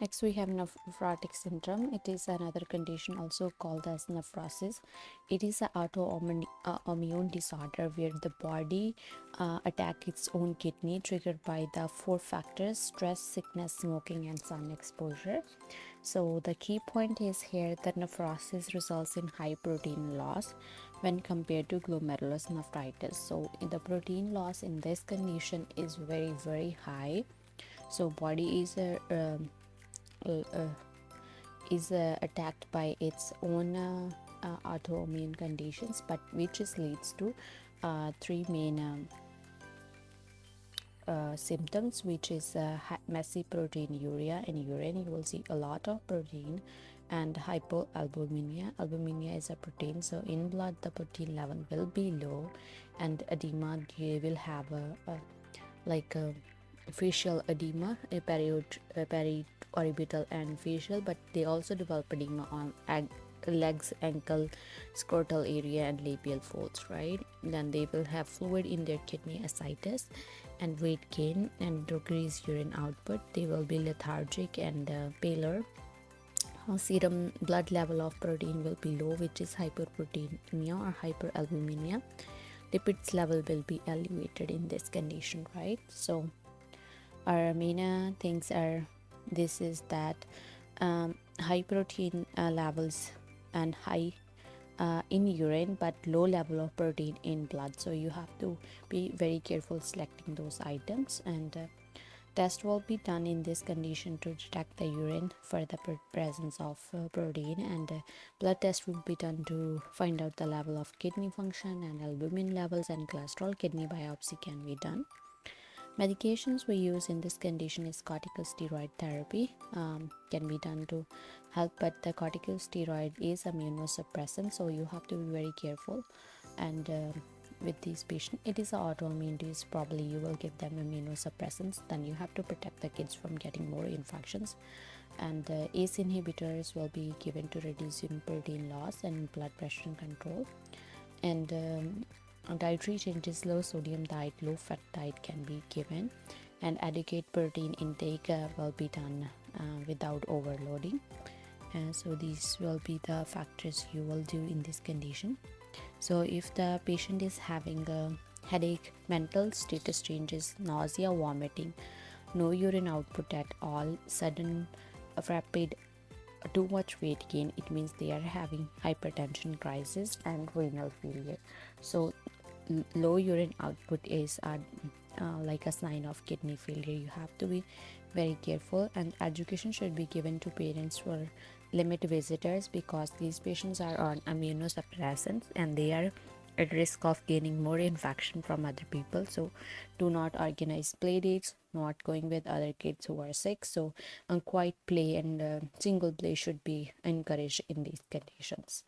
Next, we have nephrotic syndrome. It is another condition also called as nephrosis. It is an autoimmune disorder where the body attacks its own kidney, triggered by the four factors: stress, sickness, smoking, and sun exposure. So the key point is here that nephrosis results in high protein loss when compared to glomerulonephritis. So the protein loss in this condition is very high. So body is attacked by its own autoimmune conditions, but which leads to three main symptoms, which is messy proteinuria in urine. You will see a lot of protein, and hypoalbuminemia. Albuminemia is a protein, so in blood the protein level will be low, and edema. You will have a facial edema, a periorbital and facial, but they also develop edema on legs, ankle, scrotal area, and labial folds, right? Then they will have fluid in their kidney, ascites, and weight gain and decreased urine output. They will be lethargic and paler. Serum blood level of protein will be low, which is hyperproteinemia or hyperalbuminemia. Lipids level will be elevated in this condition, right? So our main things are this is that high protein levels and high in urine, but low level of protein in blood. So you have to be very careful selecting those items, and test will be done in this condition to detect the urine for the presence of protein, and blood test will be done to find out the level of kidney function and albumin levels and cholesterol. Kidney biopsy can be done. Medications we use in this condition is corticosteroid therapy, can be done to help, but the corticosteroid is immunosuppressant, so you have to be very careful. And with these patients, it is an autoimmune disease, probably you will give them immunosuppressants, then you have to protect the kids from getting more infections. And ACE inhibitors will be given to reduce protein loss and blood pressure control. And dietary changes: low sodium diet, low fat diet can be given, and adequate protein intake will be done without overloading. So these will be the factors you will do in this condition. So if the patient is having a headache, mental status changes, nausea, vomiting, no urine output at all, sudden rapid too much weight gain, it means they are having hypertension crisis and renal failure. So low urine output is like a sign of kidney failure. You have to be very careful, and education should be given to parents for limit visitors, because these patients are on immunosuppressants and they are at risk of gaining more infection from other people. So do not organize play dates, not going with other kids who are sick. So quiet play and single play should be encouraged in these conditions.